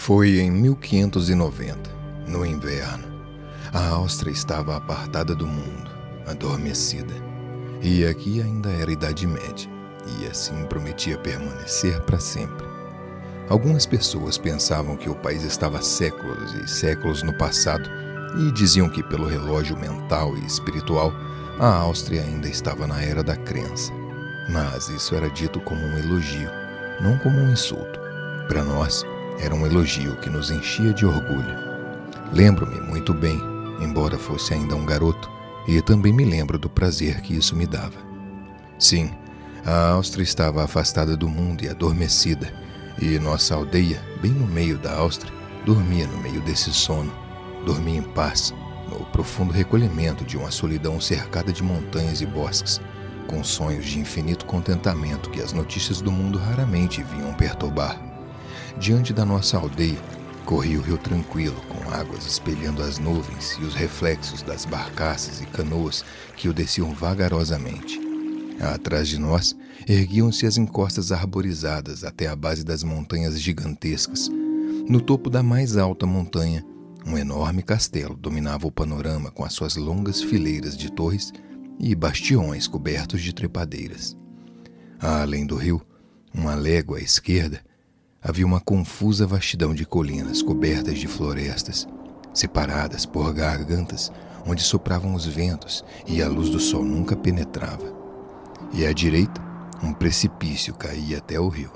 Foi em 1590, no inverno. A Áustria estava apartada do mundo, adormecida. E aqui ainda era Idade Média, e assim prometia permanecer para sempre. Algumas pessoas pensavam que o país estava séculos e séculos no passado e diziam que, pelo relógio mental e espiritual, a Áustria ainda estava na era da crença. Mas isso era dito como um elogio, não como um insulto. Para nós, era um elogio que nos enchia de orgulho. Lembro-me muito bem, embora fosse ainda um garoto, e também me lembro do prazer que isso me dava. Sim, a Áustria estava afastada do mundo e adormecida, e nossa aldeia, bem no meio da Áustria, dormia no meio desse sono. Dormia em paz, no profundo recolhimento de uma solidão cercada de montanhas e bosques, com sonhos de infinito contentamento que as notícias do mundo raramente vinham perturbar. Diante da nossa aldeia, corria o rio tranquilo, com águas espelhando as nuvens e os reflexos das barcaças e canoas que o desciam vagarosamente. Atrás de nós, erguiam-se as encostas arborizadas até a base das montanhas gigantescas. No topo da mais alta montanha, um enorme castelo dominava o panorama com as suas longas fileiras de torres e bastiões cobertos de trepadeiras. Além do rio, uma légua à esquerda, havia uma confusa vastidão de colinas cobertas de florestas, separadas por gargantas onde sopravam os ventos e a luz do sol nunca penetrava. E à direita, um precipício caía até o rio.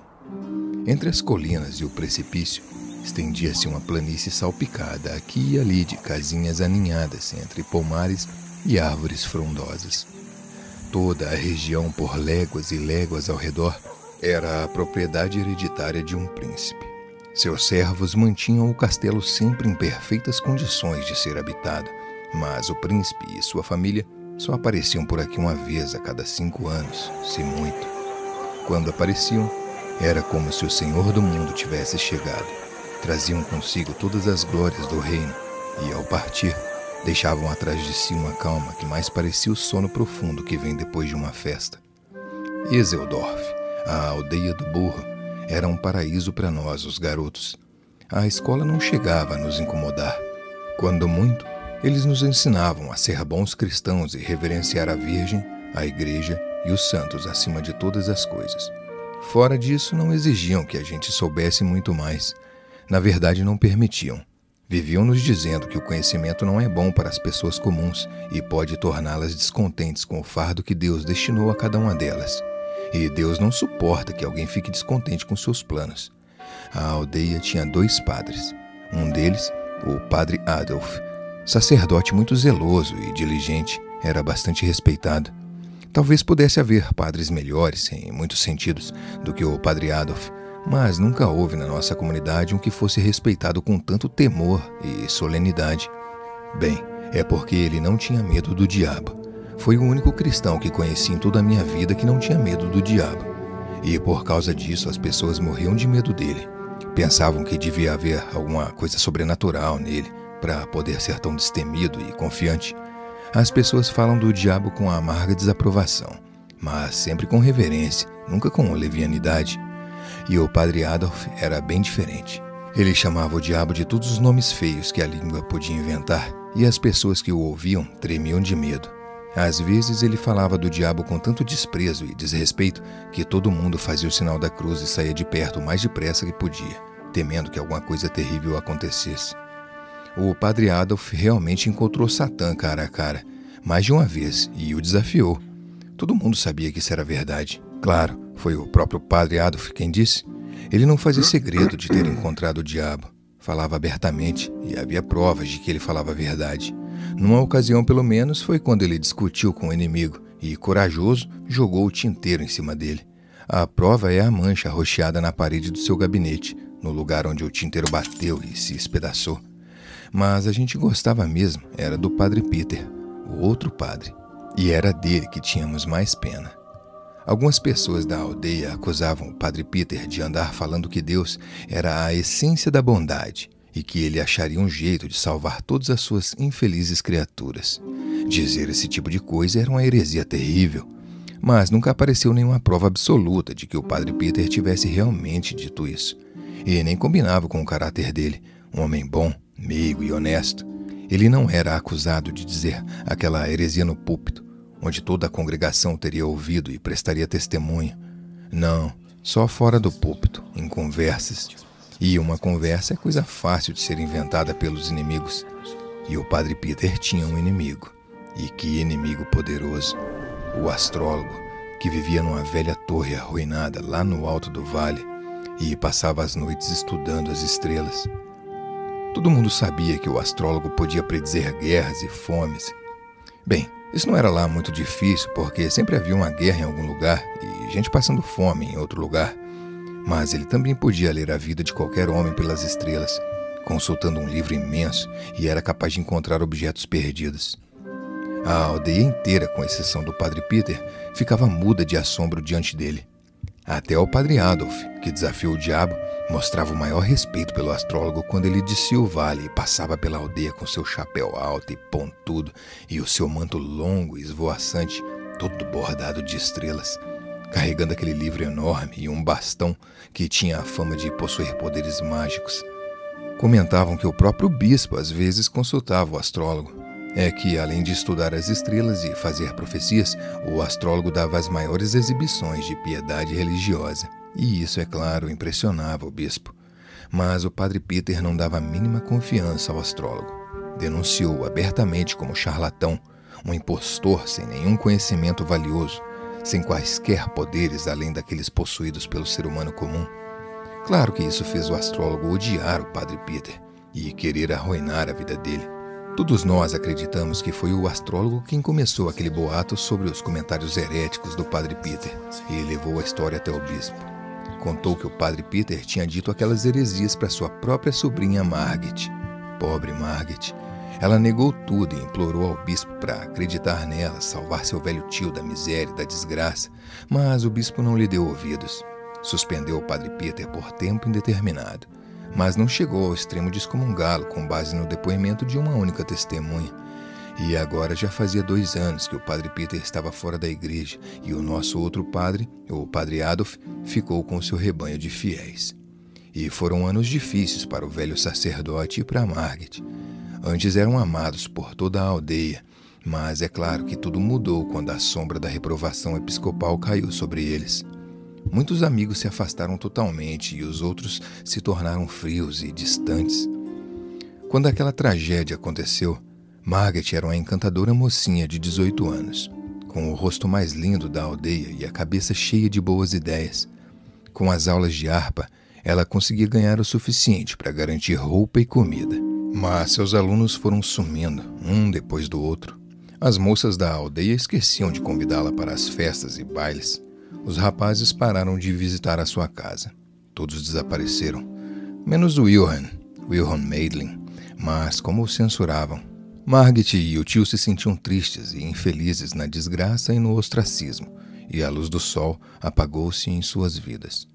Entre as colinas e o precipício, estendia-se uma planície salpicada aqui e ali de casinhas aninhadas entre pomares e árvores frondosas. Toda a região, por léguas e léguas ao redor, era a propriedade hereditária de um príncipe. Seus servos mantinham o castelo sempre em perfeitas condições de ser habitado, mas o príncipe e sua família só apareciam por aqui uma vez a cada 5 anos, se muito. Quando apareciam, era como se o Senhor do mundo tivesse chegado. Traziam consigo todas as glórias do reino e, ao partir, deixavam atrás de si uma calma que mais parecia o sono profundo que vem depois de uma festa. Eseldorf, a aldeia do burro, era um paraíso para nós, os garotos. A escola não chegava a nos incomodar. Quando muito, eles nos ensinavam a ser bons cristãos e reverenciar a Virgem, a Igreja e os santos acima de todas as coisas. Fora disso, não exigiam que a gente soubesse muito mais. Na verdade, não permitiam. Viviam nos dizendo que o conhecimento não é bom para as pessoas comuns e pode torná-las descontentes com o fardo que Deus destinou a cada uma delas. E Deus não suporta que alguém fique descontente com seus planos. A aldeia tinha 2 padres. Um deles, o padre Adolf, sacerdote muito zeloso e diligente, era bastante respeitado. Talvez pudesse haver padres melhores, em muitos sentidos, do que o padre Adolf, mas nunca houve na nossa comunidade um que fosse respeitado com tanto temor e solenidade. Bem, é porque ele não tinha medo do diabo. Foi o único cristão que conheci em toda a minha vida que não tinha medo do diabo. E por causa disso as pessoas morriam de medo dele. Pensavam que devia haver alguma coisa sobrenatural nele para poder ser tão destemido e confiante. As pessoas falam do diabo com a amarga desaprovação, mas sempre com reverência, nunca com levianidade. E o padre Adolf era bem diferente. Ele chamava o diabo de todos os nomes feios que a língua podia inventar, e as pessoas que o ouviam tremiam de medo. Às vezes ele falava do diabo com tanto desprezo e desrespeito que todo mundo fazia o sinal da cruz e saía de perto o mais depressa que podia, temendo que alguma coisa terrível acontecesse. O padre Adolf realmente encontrou Satã cara a cara, mais de uma vez, e o desafiou. Todo mundo sabia que isso era verdade. Claro, foi o próprio padre Adolf quem disse. Ele não fazia segredo de ter encontrado o diabo. Falava abertamente e havia provas de que ele falava a verdade. Numa ocasião, pelo menos, foi quando ele discutiu com o inimigo e, corajoso, jogou o tinteiro em cima dele. A prova é a mancha arroxeada na parede do seu gabinete, no lugar onde o tinteiro bateu e se espedaçou. Mas a gente gostava mesmo, era do padre Peter, o outro padre, e era dele que tínhamos mais pena. Algumas pessoas da aldeia acusavam o padre Peter de andar falando que Deus era a essência da bondade e que ele acharia um jeito de salvar todas as suas infelizes criaturas. Dizer esse tipo de coisa era uma heresia terrível, mas nunca apareceu nenhuma prova absoluta de que o padre Peter tivesse realmente dito isso. e nem combinava com o caráter dele, um homem bom, meigo e honesto. Ele não era acusado de dizer aquela heresia no púlpito, onde toda a congregação teria ouvido e prestaria testemunho. Não, só fora do púlpito, em conversas. E uma conversa é coisa fácil de ser inventada pelos inimigos. E o Padre Peter tinha um inimigo. E que inimigo poderoso! O astrólogo, que vivia numa velha torre arruinada lá no alto do vale e passava as noites estudando as estrelas. Todo mundo sabia que o astrólogo podia predizer guerras e fomes. Bem, isso não era lá muito difícil, porque sempre havia uma guerra em algum lugar e gente passando fome em outro lugar. Mas ele também podia ler a vida de qualquer homem pelas estrelas, consultando um livro imenso, e era capaz de encontrar objetos perdidos. A aldeia inteira, com exceção do Padre Peter, ficava muda de assombro diante dele. Até o Padre Adolf, que desafiou o diabo, mostrava o maior respeito pelo astrólogo quando ele descia o vale e passava pela aldeia com seu chapéu alto e pontudo e o seu manto longo e esvoaçante, todo bordado de estrelas, carregando aquele livro enorme e um bastão que tinha a fama de possuir poderes mágicos. Comentavam que o próprio bispo às vezes consultava o astrólogo. É que, além de estudar as estrelas e fazer profecias, o astrólogo dava as maiores exibições de piedade religiosa. E isso, é claro, impressionava o bispo. Mas o Padre Peter não dava a mínima confiança ao astrólogo. Denunciou-o abertamente como charlatão, um impostor sem nenhum conhecimento valioso, sem quaisquer poderes além daqueles possuídos pelo ser humano comum. Claro que isso fez o astrólogo odiar o Padre Peter e querer arruinar a vida dele. Todos nós acreditamos que foi o astrólogo quem começou aquele boato sobre os comentários heréticos do Padre Peter e levou a história até o bispo. Contou que o Padre Peter tinha dito aquelas heresias para sua própria sobrinha Margit. Pobre Margit. Ela negou tudo e implorou ao bispo para acreditar nela, salvar seu velho tio da miséria e da desgraça, mas o bispo não lhe deu ouvidos. Suspendeu o Padre Peter por tempo indeterminado, mas não chegou ao extremo de excomungá-lo com base no depoimento de uma única testemunha. E agora já fazia 2 anos que o Padre Peter estava fora da igreja e o nosso outro padre, o Padre Adolf, ficou com seu rebanho de fiéis. E foram anos difíceis para o velho sacerdote e para Margit. Antes eram amados por toda a aldeia, mas é claro que tudo mudou quando a sombra da reprovação episcopal caiu sobre eles. Muitos amigos se afastaram totalmente e os outros se tornaram frios e distantes. Quando aquela tragédia aconteceu, Margit era uma encantadora mocinha de 18 anos, com o rosto mais lindo da aldeia e a cabeça cheia de boas ideias. Com as aulas de harpa, ela conseguia ganhar o suficiente para garantir roupa e comida. Mas seus alunos foram sumindo, um depois do outro. As moças da aldeia esqueciam de convidá-la para as festas e bailes. Os rapazes pararam de visitar a sua casa. Todos desapareceram, menos o Wilhelm Meidling, mas como o censuravam. Margit e o tio se sentiam tristes e infelizes na desgraça e no ostracismo, e a luz do sol apagou-se em suas vidas.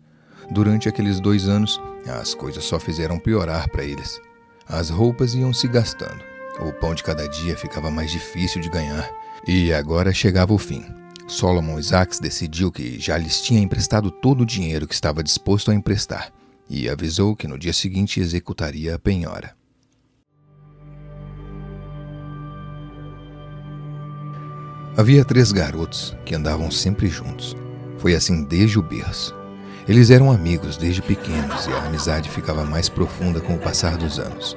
Durante aqueles 2 anos, as coisas só fizeram piorar para eles. As roupas iam se gastando, o pão de cada dia ficava mais difícil de ganhar, e agora chegava o fim. Solomon Isaacs decidiu que já lhes tinha emprestado todo o dinheiro que estava disposto a emprestar e avisou que no dia seguinte executaria a penhora. Havia 3 garotos que andavam sempre juntos. Foi assim desde o berço. Eles eram amigos desde pequenos e a amizade ficava mais profunda com o passar dos anos.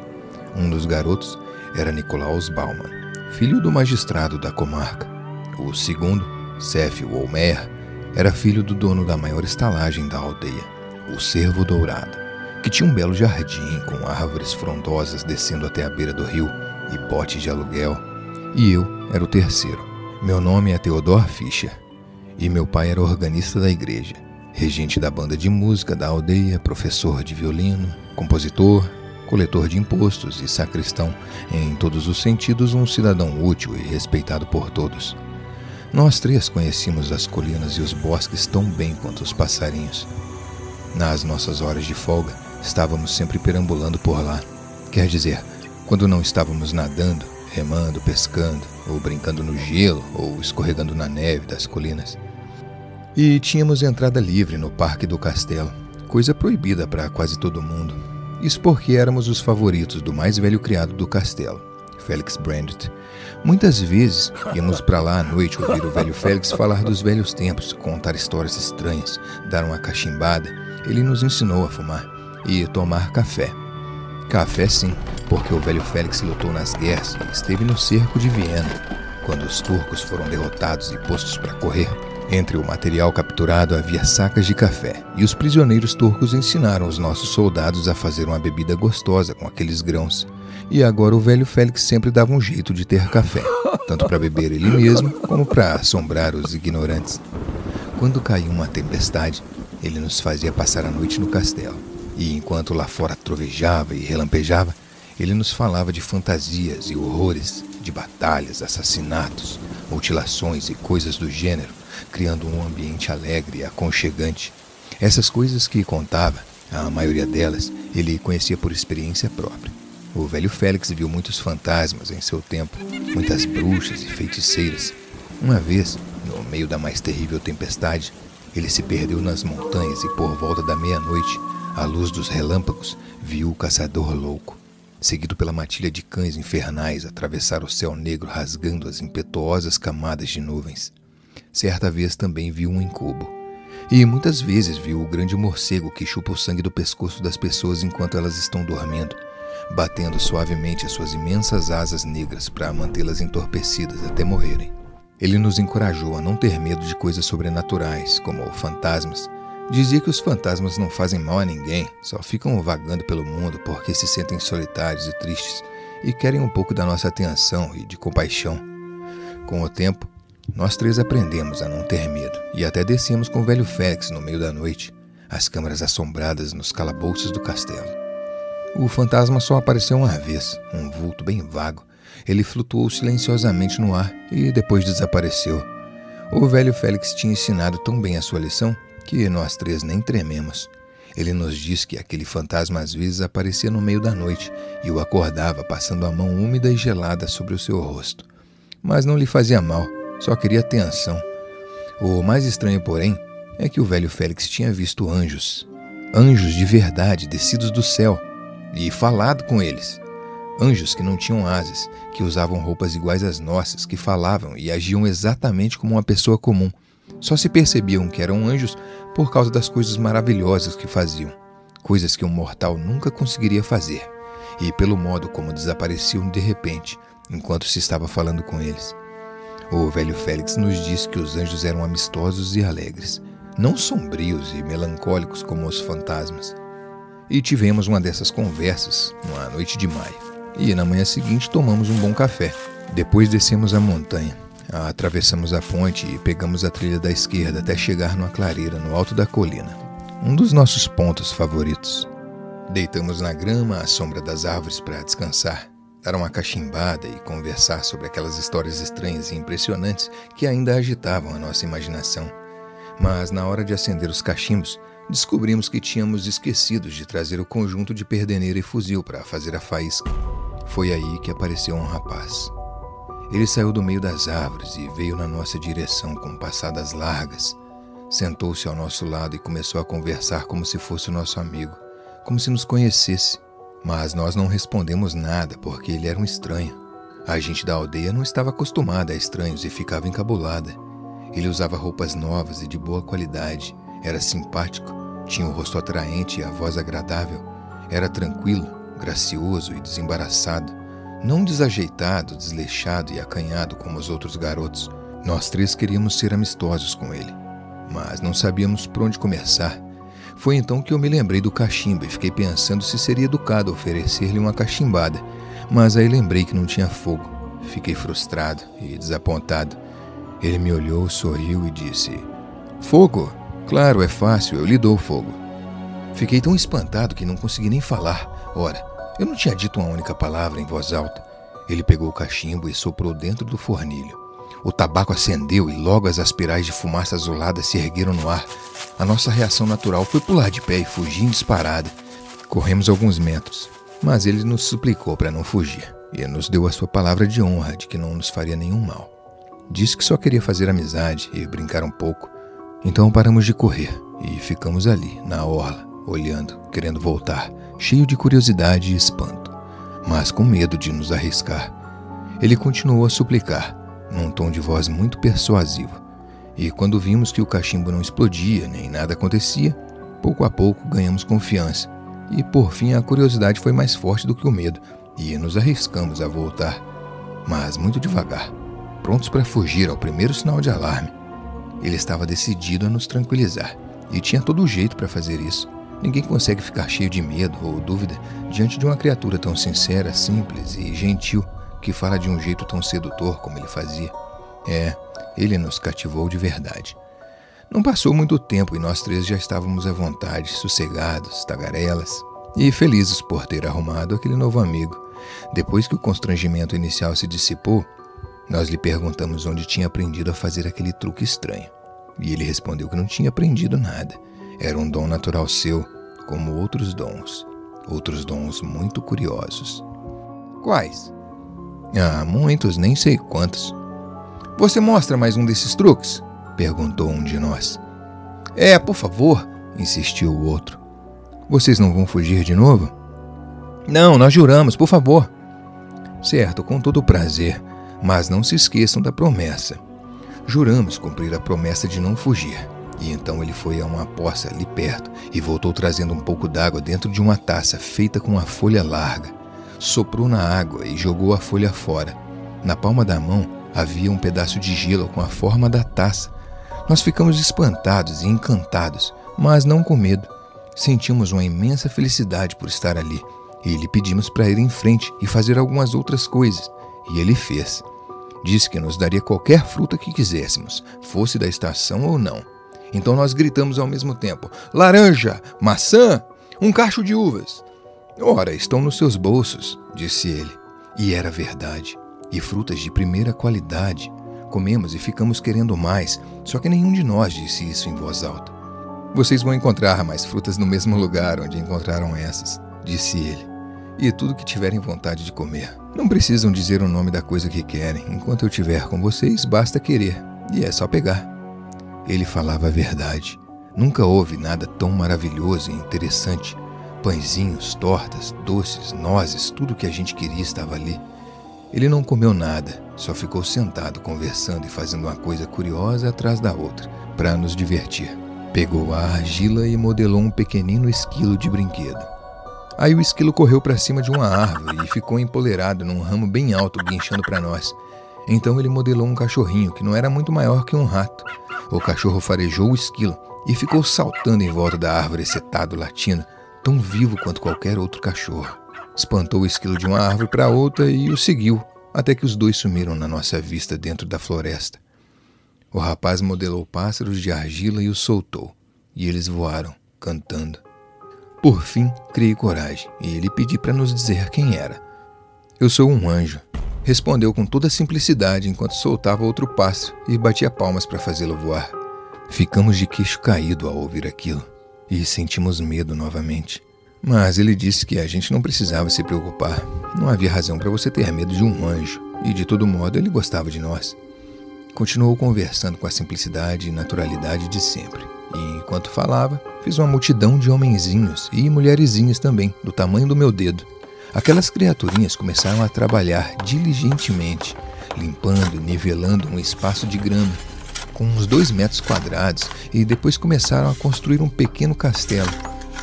Um dos garotos era Nikolaus Baumann, filho do magistrado da comarca. O segundo, Seth Wolmer, era filho do dono da maior estalagem da aldeia, o Cervo Dourado, que tinha um belo jardim com árvores frondosas descendo até a beira do rio e potes de aluguel. E eu era o terceiro. Meu nome é Theodor Fischer e meu pai era organista da igreja, regente da banda de música da aldeia, professor de violino, compositor, coletor de impostos e sacristão, em todos os sentidos um cidadão útil e respeitado por todos. Nós 3 conhecíamos as colinas e os bosques tão bem quanto os passarinhos. Nas nossas horas de folga, estávamos sempre perambulando por lá. Quer dizer, quando não estávamos nadando, remando, pescando, ou brincando no gelo, ou escorregando na neve das colinas. E tínhamos entrada livre no parque do castelo, coisa proibida para quase todo mundo. Isso porque éramos os favoritos do mais velho criado do castelo, Felix Brandit. Muitas vezes íamos para lá à noite ouvir o velho Félix falar dos velhos tempos, contar histórias estranhas, dar uma cachimbada. Ele nos ensinou a fumar e tomar café. Café sim, porque o velho Félix lutou nas guerras e esteve no cerco de Viena, quando os turcos foram derrotados e postos para correr. Entre o material capturado havia sacas de café, e os prisioneiros turcos ensinaram os nossos soldados a fazer uma bebida gostosa com aqueles grãos. E agora o velho Félix sempre dava um jeito de ter café, tanto para beber ele mesmo, como para assombrar os ignorantes. Quando caía uma tempestade, ele nos fazia passar a noite no castelo. E enquanto lá fora trovejava e relampejava, ele nos falava de fantasias e horrores, de batalhas, assassinatos, mutilações e coisas do gênero, criando um ambiente alegre e aconchegante. Essas coisas que contava, a maioria delas, ele conhecia por experiência própria. O velho Félix viu muitos fantasmas em seu tempo, muitas bruxas e feiticeiras. Uma vez, no meio da mais terrível tempestade, ele se perdeu nas montanhas e por volta da meia-noite, à luz dos relâmpagos, viu o caçador louco, seguido pela matilha de cães infernais, atravessar o céu negro rasgando as impetuosas camadas de nuvens. Certa vez também viu um incubo. E muitas vezes viu o grande morcego que chupa o sangue do pescoço das pessoas enquanto elas estão dormindo, batendo suavemente as suas imensas asas negras para mantê-las entorpecidas até morrerem. Ele nos encorajou a não ter medo de coisas sobrenaturais, como fantasmas. Dizia que os fantasmas não fazem mal a ninguém, só ficam vagando pelo mundo porque se sentem solitários e tristes e querem um pouco da nossa atenção e de compaixão. Com o tempo, nós três aprendemos a não ter medo e até descemos com o velho Félix no meio da noite, as câmaras assombradas nos calabouços do castelo. O fantasma só apareceu uma vez, um vulto bem vago. Ele flutuou silenciosamente no ar e depois desapareceu. O velho Félix tinha ensinado tão bem a sua lição que nós três nem trememos. Ele nos disse que aquele fantasma às vezes aparecia no meio da noite e o acordava passando a mão úmida e gelada sobre o seu rosto. Mas não lhe fazia mal, só queria atenção. O mais estranho, porém, é que o velho Félix tinha visto anjos. Anjos de verdade descidos do céu e falado com eles. Anjos que não tinham asas, que usavam roupas iguais às nossas, que falavam e agiam exatamente como uma pessoa comum. Só se percebiam que eram anjos por causa das coisas maravilhosas que faziam, coisas que um mortal nunca conseguiria fazer, e pelo modo como desapareciam de repente, enquanto se estava falando com eles. O velho Félix nos disse que os anjos eram amistosos e alegres, não sombrios e melancólicos como os fantasmas. E tivemos uma dessas conversas numa noite de maio, e na manhã seguinte tomamos um bom café. Depois descemos a montanha. Atravessamos a ponte e pegamos a trilha da esquerda até chegar numa clareira no alto da colina, um dos nossos pontos favoritos. Deitamos na grama à sombra das árvores para descansar, dar uma cachimbada e conversar sobre aquelas histórias estranhas e impressionantes que ainda agitavam a nossa imaginação. Mas na hora de acender os cachimbos, descobrimos que tínhamos esquecido de trazer o conjunto de perdeneira e fuzil para fazer a faísca. Foi aí que apareceu um rapaz. Ele saiu do meio das árvores e veio na nossa direção com passadas largas. Sentou-se ao nosso lado e começou a conversar como se fosse o nosso amigo, como se nos conhecesse. Mas nós não respondemos nada porque ele era um estranho. A gente da aldeia não estava acostumada a estranhos e ficava encabulada. Ele usava roupas novas e de boa qualidade, era simpático, tinha o rosto atraente e a voz agradável, era tranquilo, gracioso e desembaraçado. Não desajeitado, desleixado e acanhado como os outros garotos. Nós três queríamos ser amistosos com ele, mas não sabíamos por onde começar. Foi então que eu me lembrei do cachimbo e fiquei pensando se seria educado oferecer-lhe uma cachimbada, mas aí lembrei que não tinha fogo. Fiquei frustrado e desapontado. Ele me olhou, sorriu e disse: "Fogo? Claro, é fácil, eu lhe dou fogo." Fiquei tão espantado que não consegui nem falar. Ora, eu não tinha dito uma única palavra em voz alta. Ele pegou o cachimbo e soprou dentro do fornilho. O tabaco acendeu e logo as aspirais de fumaça azulada se ergueram no ar. A nossa reação natural foi pular de pé e fugir em disparada. Corremos alguns metros, mas ele nos suplicou para não fugir e nos deu a sua palavra de honra de que não nos faria nenhum mal. Disse que só queria fazer amizade e brincar um pouco. Então paramos de correr e ficamos ali, na orla, olhando, querendo voltar, cheio de curiosidade e espanto, mas com medo de nos arriscar. Ele continuou a suplicar, num tom de voz muito persuasivo, e quando vimos que o cachimbo não explodia nem nada acontecia, pouco a pouco ganhamos confiança, e por fim a curiosidade foi mais forte do que o medo, e nos arriscamos a voltar, mas muito devagar, prontos para fugir ao primeiro sinal de alarme. Ele estava decidido a nos tranquilizar, e tinha todo o jeito para fazer isso. Ninguém consegue ficar cheio de medo ou dúvida diante de uma criatura tão sincera, simples e gentil, que fala de um jeito tão sedutor como ele fazia. Ele nos cativou de verdade. Não passou muito tempo e nós três já estávamos à vontade, sossegados, tagarelas e felizes por ter arrumado aquele novo amigo. Depois que o constrangimento inicial se dissipou, nós lhe perguntamos onde tinha aprendido a fazer aquele truque estranho. E ele respondeu que não tinha aprendido nada. Era um dom natural seu, como outros dons muito curiosos. Quais? Muitos, nem sei quantos. Você mostra mais um desses truques? Perguntou um de nós. Por favor, insistiu o outro. Vocês não vão fugir de novo? Não, nós juramos, por favor. Certo, com todo o prazer, mas não se esqueçam da promessa. Juramos cumprir a promessa de não fugir. E então ele foi a uma poça ali perto e voltou trazendo um pouco d'água dentro de uma taça feita com uma folha larga. Soprou na água e jogou a folha fora. Na palma da mão havia um pedaço de gelo com a forma da taça. Nós ficamos espantados e encantados, mas não com medo. Sentimos uma imensa felicidade por estar ali e lhe pedimos para ir em frente e fazer algumas outras coisas. E ele fez. Disse que nos daria qualquer fruta que quiséssemos, fosse da estação ou não. Então nós gritamos ao mesmo tempo: laranja, maçã, um cacho de uvas. Ora, estão nos seus bolsos, disse ele. E era verdade. E frutas de primeira qualidade. Comemos e ficamos querendo mais, só que nenhum de nós disse isso em voz alta. Vocês vão encontrar mais frutas no mesmo lugar onde encontraram essas, disse ele. E tudo que tiverem vontade de comer. Não precisam dizer o nome da coisa que querem. Enquanto eu estiver com vocês, basta querer. E é só pegar. Ele falava a verdade. Nunca houve nada tão maravilhoso e interessante. Pãezinhos, tortas, doces, nozes, tudo que a gente queria estava ali. Ele não comeu nada, só ficou sentado conversando e fazendo uma coisa curiosa atrás da outra, para nos divertir. Pegou a argila e modelou um pequenino esquilo de brinquedo. Aí o esquilo correu para cima de uma árvore e ficou empoleirado num ramo bem alto, guinchando para nós. Então ele modelou um cachorrinho que não era muito maior que um rato. O cachorro farejou o esquilo e ficou saltando em volta da árvore, excitado, latindo, tão vivo quanto qualquer outro cachorro. Espantou o esquilo de uma árvore para outra e o seguiu, até que os dois sumiram na nossa vista dentro da floresta. O rapaz modelou pássaros de argila e os soltou, e eles voaram, cantando. Por fim, criei coragem, e ele pediu para nos dizer quem era. Eu sou um anjo, respondeu com toda simplicidade enquanto soltava outro pássaro e batia palmas para fazê-lo voar. Ficamos de queixo caído ao ouvir aquilo, e sentimos medo novamente. Mas ele disse que a gente não precisava se preocupar. Não havia razão para você ter medo de um anjo, e de todo modo ele gostava de nós. Continuou conversando com a simplicidade e naturalidade de sempre. E enquanto falava, fiz uma multidão de homenzinhos e mulherzinhas também, do tamanho do meu dedo. Aquelas criaturinhas começaram a trabalhar diligentemente, limpando e nivelando um espaço de grama, com uns 2 metros quadrados, e depois começaram a construir um pequeno castelo.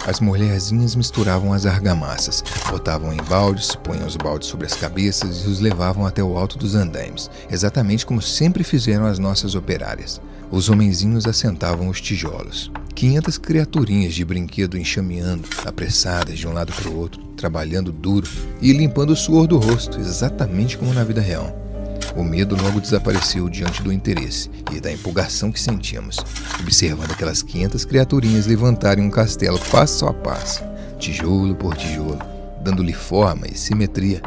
As mulherzinhas misturavam as argamassas, botavam em baldes, punham os baldes sobre as cabeças e os levavam até o alto dos andaimes, exatamente como sempre fizeram as nossas operárias. Os homenzinhos assentavam os tijolos. 500 criaturinhas de brinquedo enxameando, apressadas de um lado para o outro, trabalhando duro e limpando o suor do rosto, exatamente como na vida real. O medo logo desapareceu diante do interesse e da empolgação que sentíamos, observando aquelas 500 criaturinhas levantarem um castelo passo a passo, tijolo por tijolo, dando-lhe forma e simetria.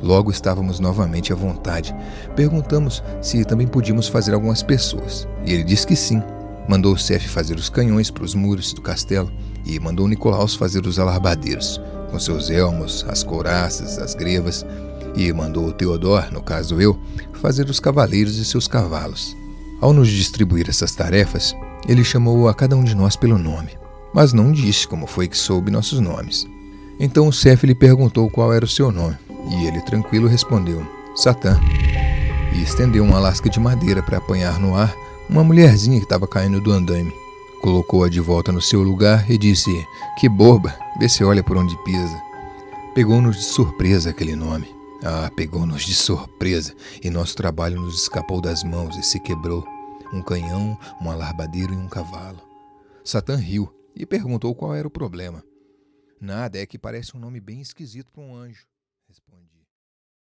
Logo estávamos novamente à vontade. Perguntamos se também podíamos fazer algumas pessoas, e ele disse que sim. Mandou o Cef fazer os canhões para os muros do castelo e mandou Nicolaus fazer os alarbadeiros, com seus elmos, as couraças, as grevas, e mandou o Theodor, no caso eu, fazer os cavaleiros e seus cavalos. Ao nos distribuir essas tarefas, ele chamou a cada um de nós pelo nome. mas não disse como foi que soube nossos nomes. Então o Seth lhe perguntou qual era o seu nome, e ele tranquilo respondeu, Satã, e estendeu uma lasca de madeira para apanhar no ar uma mulherzinha que estava caindo do andaime. Colocou-a de volta no seu lugar e disse, que boba, vê se olha por onde pisa. Pegou-nos de surpresa aquele nome. Pegou-nos de surpresa, e nosso trabalho nos escapou das mãos e se quebrou. Um canhão, um alarbadeiro e um cavalo. Satã riu e perguntou qual era o problema. Nada, é que parece um nome bem esquisito para um anjo, respondi.